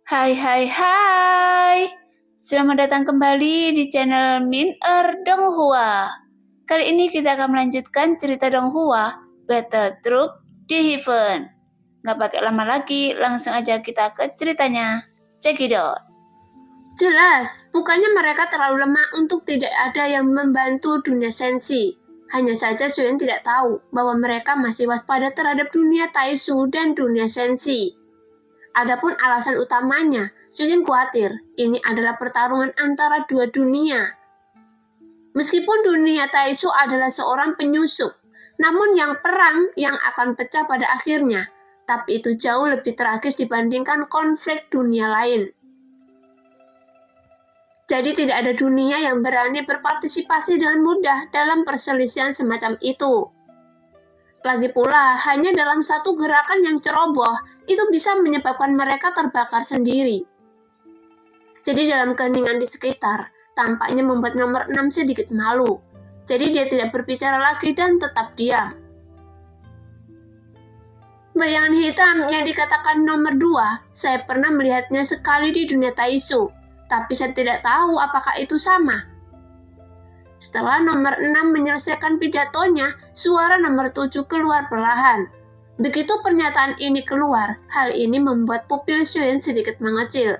Hai hai hai. Selamat datang kembali di channel Min Donghua. Kali ini kita akan melanjutkan cerita Donghua, Battle Troop di Heaven. Nggak pakai lama lagi, langsung aja kita ke ceritanya. Check it out. Jelas, bukannya mereka terlalu lemah untuk tidak ada yang membantu dunia sensi. Hanya saja Shuyan tidak tahu bahwa mereka masih waspada terhadap dunia Taisu dan dunia sensi. Adapun alasan utamanya, Shuyan khawatir ini adalah pertarungan antara dua dunia. Meskipun dunia Taisu adalah seorang penyusup, namun yang perang yang akan pecah pada akhirnya, tapi itu jauh lebih tragis dibandingkan konflik dunia lain. Jadi tidak ada dunia yang berani berpartisipasi dengan mudah dalam perselisihan semacam itu. Lagi pula, hanya dalam satu gerakan yang ceroboh, itu bisa menyebabkan mereka terbakar sendiri. Jadi dalam keheningan di sekitar, tampaknya membuat nomor 6 sedikit malu. Jadi dia tidak berbicara lagi dan tetap diam. Bayangan hitam yang dikatakan nomor 2, saya pernah melihatnya sekali di dunia Taisu. Tapi saya tidak tahu apakah itu sama. Setelah nomor 6 menyelesaikan pidatonya, suara nomor 7 keluar perlahan. Begitu pernyataan ini keluar, hal ini membuat pupil Shuyan sedikit mengecil.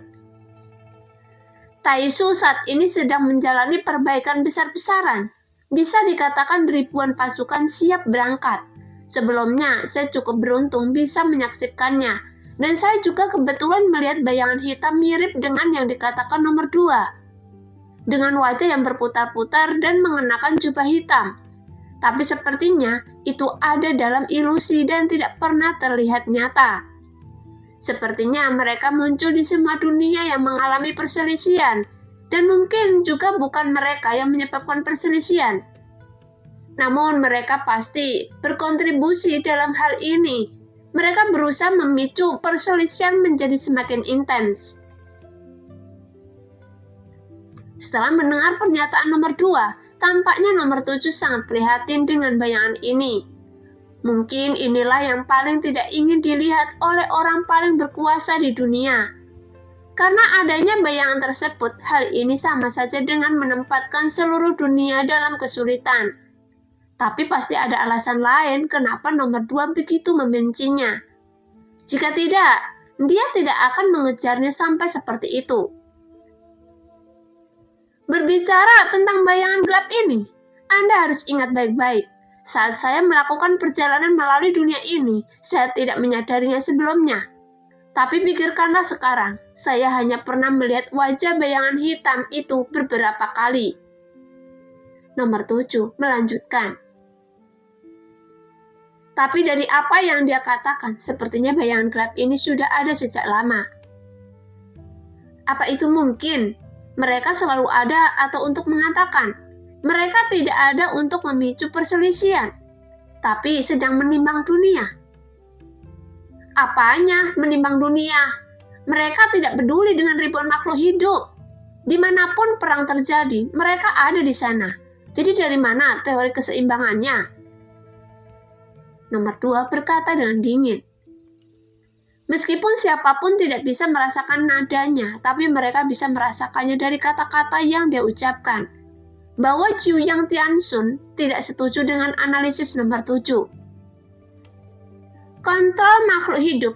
Taisu saat ini sedang menjalani perbaikan besar-besaran. Bisa dikatakan ribuan pasukan siap berangkat. Sebelumnya, saya cukup beruntung bisa menyaksikannya. Dan saya juga kebetulan melihat bayangan hitam mirip dengan yang dikatakan nomor 2. Dengan wajah yang berputar-putar dan mengenakan jubah hitam. Tapi sepertinya itu ada dalam ilusi dan tidak pernah terlihat nyata. Sepertinya mereka muncul di semua dunia yang mengalami perselisihan. Dan mungkin juga bukan mereka yang menyebabkan perselisihan. Namun mereka pasti berkontribusi dalam hal ini. Mereka berusaha memicu perselisihan menjadi semakin intens. Setelah mendengar pernyataan nomor 2, tampaknya nomor 7 sangat prihatin dengan bayangan ini. Mungkin inilah yang paling tidak ingin dilihat oleh orang paling berkuasa di dunia. Karena adanya bayangan tersebut, hal ini sama saja dengan menempatkan seluruh dunia dalam kesulitan. Tapi pasti ada alasan lain kenapa nomor 2 begitu membencinya. Jika tidak, dia tidak akan mengejarnya sampai seperti itu. Berbicara tentang bayangan gelap ini, Anda harus ingat baik-baik. Saat saya melakukan perjalanan melalui dunia ini, saya tidak menyadarinya sebelumnya. Tapi pikirkanlah sekarang, saya hanya pernah melihat wajah bayangan hitam itu beberapa kali. Nomor 7 melanjutkan. Tapi dari apa yang dia katakan, sepertinya bayangan gelap ini sudah ada sejak lama. Apa itu mungkin? Mereka selalu ada atau untuk mengatakan, mereka tidak ada untuk memicu perselisihan, tapi sedang menimbang dunia. Apanya menimbang dunia? Mereka tidak peduli dengan ribuan makhluk hidup. Dimanapun perang terjadi, mereka ada di sana. Jadi dari mana teori keseimbangannya? Nomor 2 berkata dengan dingin. Meskipun siapapun tidak bisa merasakan nadanya, tapi mereka bisa merasakannya dari kata-kata yang dia ucapkan. Bahwa Jiu Yang Tianxun tidak setuju dengan analisis nomor 7. Kontrol makhluk hidup,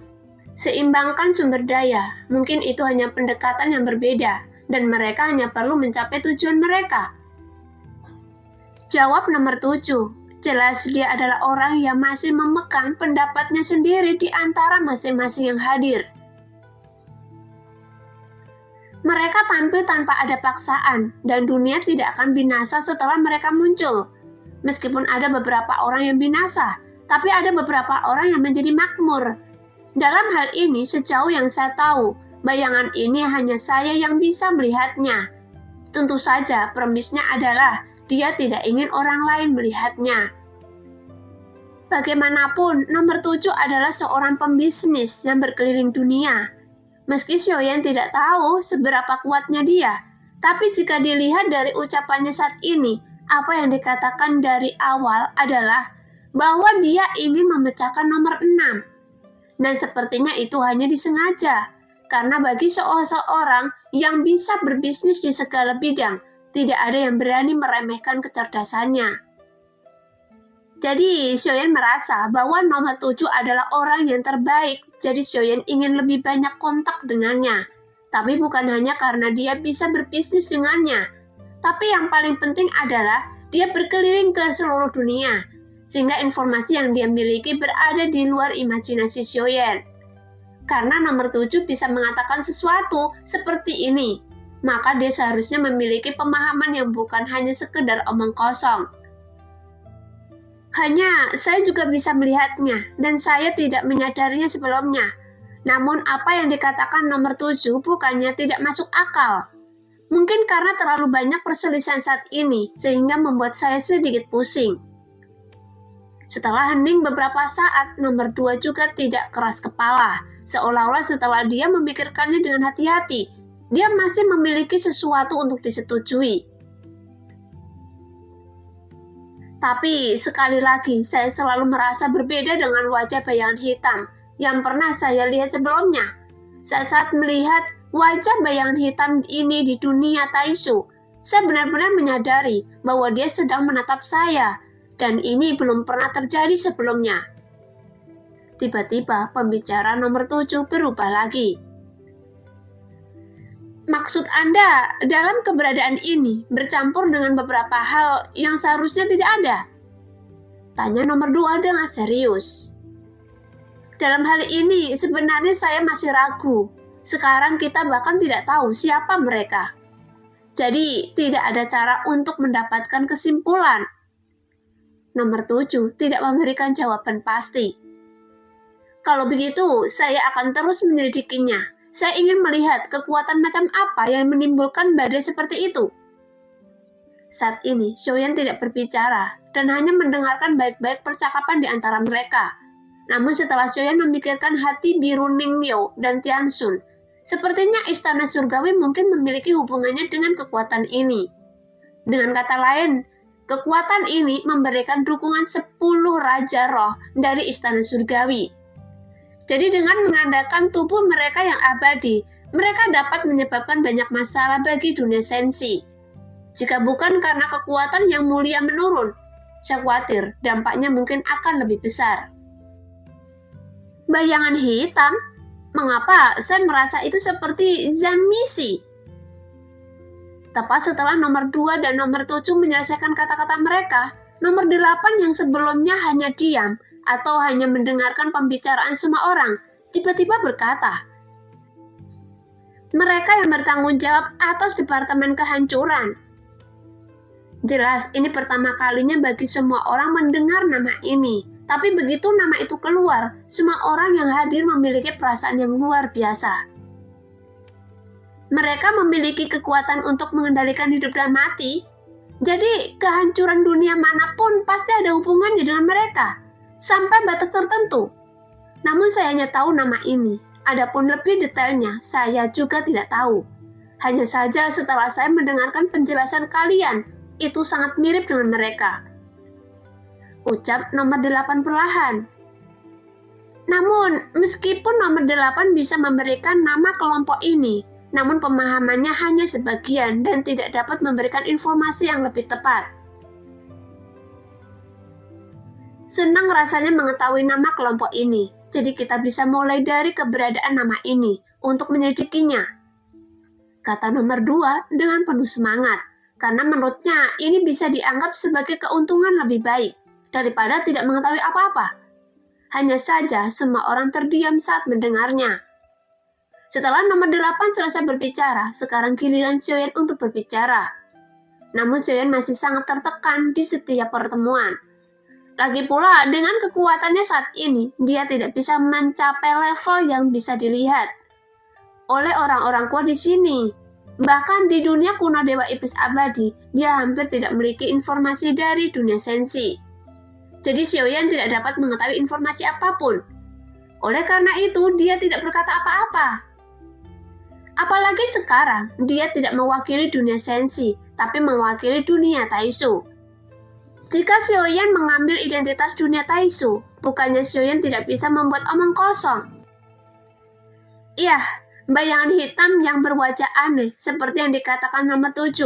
seimbangkan sumber daya, mungkin itu hanya pendekatan yang berbeda, dan mereka hanya perlu mencapai tujuan mereka. Jawab nomor 7. Jelas dia adalah orang yang masih memegang pendapatnya sendiri di antara masing-masing yang hadir. Mereka tampil tanpa ada paksaan, dan dunia tidak akan binasa setelah mereka muncul. Meskipun ada beberapa orang yang binasa, tapi ada beberapa orang yang menjadi makmur. Dalam hal ini, sejauh yang saya tahu, bayangan ini hanya saya yang bisa melihatnya. Tentu saja, premisnya adalah dia tidak ingin orang lain melihatnya. Bagaimanapun, nomor 7 adalah seorang pembisnis yang berkeliling dunia. Meski Shuyan tidak tahu seberapa kuatnya dia, tapi jika dilihat dari ucapannya saat ini, apa yang dikatakan dari awal adalah bahwa dia ingin memecahkan nomor 6. Dan sepertinya itu hanya disengaja. karena bagi seorang yang bisa berbisnis di segala bidang, tidak ada yang berani meremehkan kecerdasannya. Jadi, Xiaoyan merasa bahwa nomor 7 adalah orang yang terbaik, jadi Xiaoyan ingin lebih banyak kontak dengannya. Tapi bukan hanya karena dia bisa berbisnis dengannya, tapi yang paling penting adalah dia berkeliling ke seluruh dunia, sehingga informasi yang dia miliki berada di luar imajinasi Xiaoyan. Karena nomor 7 bisa mengatakan sesuatu seperti ini, maka dia seharusnya memiliki pemahaman yang bukan hanya sekedar omong kosong. Hanya saya juga bisa melihatnya, dan saya tidak menyadarinya sebelumnya. Namun apa yang dikatakan nomor 7 bukannya tidak masuk akal. Mungkin karena terlalu banyak perselisihan saat ini, sehingga membuat saya sedikit pusing. Setelah hening beberapa saat, nomor 2 juga tidak keras kepala. Seolah-olah setelah dia memikirkannya dengan hati-hati, dia masih memiliki sesuatu untuk disetujui. Tapi sekali lagi, saya selalu merasa berbeda dengan wajah bayangan hitam yang pernah saya lihat sebelumnya. Saat melihat wajah bayangan hitam ini di dunia Taishu, saya benar-benar menyadari bahwa dia sedang menatap saya, dan ini belum pernah terjadi sebelumnya. Tiba-tiba pembicara nomor 7 berubah lagi. Maksud Anda dalam keberadaan ini bercampur dengan beberapa hal yang seharusnya tidak ada? Tanya nomor 2 dengan serius. Dalam hal ini sebenarnya saya masih ragu. Sekarang kita bahkan tidak tahu siapa mereka. Jadi tidak ada cara untuk mendapatkan kesimpulan. Nomor 7 tidak memberikan jawaban pasti. Kalau begitu, saya akan terus menyelidikinya. Saya ingin melihat kekuatan macam apa yang menimbulkan badai seperti itu. Saat ini, Xiaoyan tidak berbicara dan hanya mendengarkan baik-baik percakapan di antara mereka. Namun setelah Xiaoyan memikirkan hati biru Ningyo dan Tianxun, sepertinya istana surgawi mungkin memiliki hubungannya dengan kekuatan ini. Dengan kata lain, kekuatan ini memberikan dukungan 10 raja roh dari istana surgawi. Jadi dengan mengandalkan tubuh mereka yang abadi, mereka dapat menyebabkan banyak masalah bagi dunia sensi. Jika bukan karena kekuatan yang mulia menurun, saya khawatir dampaknya mungkin akan lebih besar. Bayangan hitam? Mengapa saya merasa itu seperti Zanmisi? Tepat setelah nomor 2 dan nomor 7 menyelesaikan kata-kata mereka, nomor 8 yang sebelumnya hanya diam atau hanya mendengarkan pembicaraan semua orang, tiba-tiba berkata, mereka yang bertanggung jawab atas Departemen Kehancuran. Jelas ini pertama kalinya bagi semua orang mendengar nama ini, tapi begitu nama itu keluar, semua orang yang hadir memiliki perasaan yang luar biasa. Mereka memiliki kekuatan untuk mengendalikan hidup dan mati, jadi kehancuran dunia manapun pasti ada hubungannya dengan mereka. Sampai batas tertentu. Namun saya hanya tahu nama ini. Adapun lebih detailnya, saya juga tidak tahu. Hanya saja setelah saya mendengarkan penjelasan kalian, itu sangat mirip dengan mereka. Ucap nomor 8 perlahan. Namun, meskipun nomor 8 bisa memberikan nama kelompok ini, namun pemahamannya hanya sebagian dan tidak dapat memberikan informasi yang lebih tepat. Senang rasanya mengetahui nama kelompok ini, jadi kita bisa mulai dari keberadaan nama ini untuk menyelidikinya. Kata nomor 2 dengan penuh semangat, karena menurutnya ini bisa dianggap sebagai keuntungan lebih baik daripada tidak mengetahui apa-apa. Hanya saja semua orang terdiam saat mendengarnya. Setelah nomor 8 selesai berbicara, sekarang giliran Xiaoyan untuk berbicara. Namun Xiaoyan masih sangat tertekan di setiap pertemuan. Lagi pula, dengan kekuatannya saat ini, dia tidak bisa mencapai level yang bisa dilihat oleh orang-orang kuat di sini. Bahkan di dunia kuno Dewa Iblis Abadi, dia hampir tidak memiliki informasi dari dunia sensi. Jadi Xiaoyan tidak dapat mengetahui informasi apapun. Oleh karena itu, dia tidak berkata apa-apa. Apalagi sekarang, dia tidak mewakili dunia sensi, tapi mewakili dunia Taishu. Jika Xiaoyan mengambil identitas dunia Taishu, bukannya Xiaoyan tidak bisa membuat omong kosong. Iya, Bayangan hitam yang berwajah aneh seperti yang dikatakan nomor 7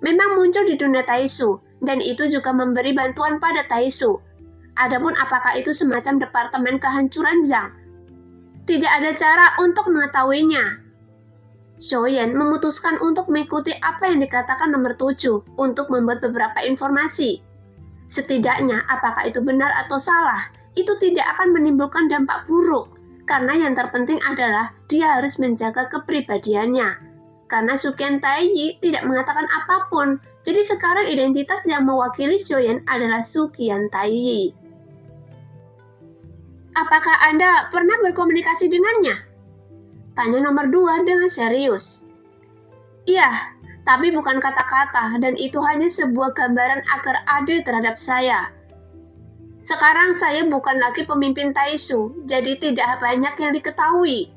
memang muncul di dunia Taisu, dan itu juga memberi bantuan pada Taisu. Adapun apakah itu semacam departemen kehancuran Zhang? Tidak ada cara untuk mengetahuinya. Shoyan memutuskan untuk mengikuti apa yang dikatakan nomor 7 untuk membuat beberapa informasi. Setidaknya apakah itu benar atau salah, itu tidak akan menimbulkan dampak buruk. Karena yang terpenting adalah dia harus menjaga kepribadiannya. Karena Suqian Taiyi tidak mengatakan apapun, jadi sekarang identitas yang mewakili Shoyan adalah Suqian Taiyi. Apakah Anda pernah berkomunikasi dengannya? Tanya nomor 2 dengan serius. Iya, tapi bukan kata-kata, dan itu hanya sebuah gambaran agar adil terhadap saya. Sekarang saya bukan lagi pemimpin Taisu, jadi tidak banyak yang diketahui.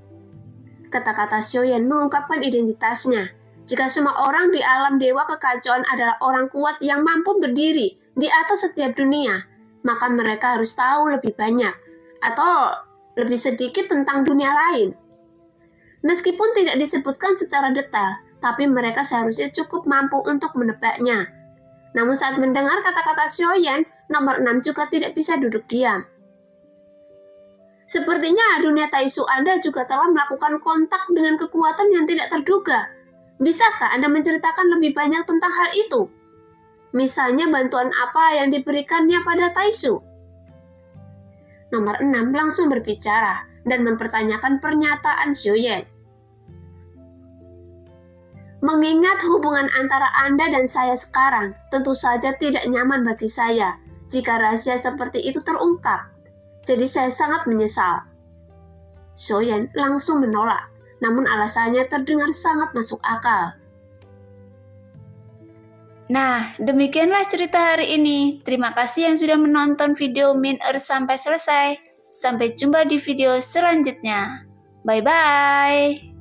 Kata-kata Shoyan mengungkapkan identitasnya. Jika semua orang di alam dewa kekacauan adalah orang kuat yang mampu berdiri di atas setiap dunia, maka mereka harus tahu lebih banyak atau lebih sedikit tentang dunia lain. Meskipun tidak disebutkan secara detail, tapi mereka seharusnya cukup mampu untuk menebaknya. Namun saat mendengar kata-kata Shoyan, nomor 6 juga tidak bisa duduk diam. Sepertinya dunia Taisu Anda juga telah melakukan kontak dengan kekuatan yang tidak terduga. Bisakah Anda menceritakan lebih banyak tentang hal itu? Misalnya bantuan apa yang diberikannya pada Taisu? Nomor 6 langsung berbicara dan mempertanyakan pernyataan Shoyan. Mengingat hubungan antara Anda dan saya sekarang, tentu saja tidak nyaman bagi saya jika rahasia seperti itu terungkap. Jadi saya sangat menyesal. Shoyan langsung menolak, namun alasannya terdengar sangat masuk akal. Nah, demikianlah cerita hari ini. Terima kasih yang sudah menonton video Min sampai selesai. Sampai jumpa di video selanjutnya. Bye-bye.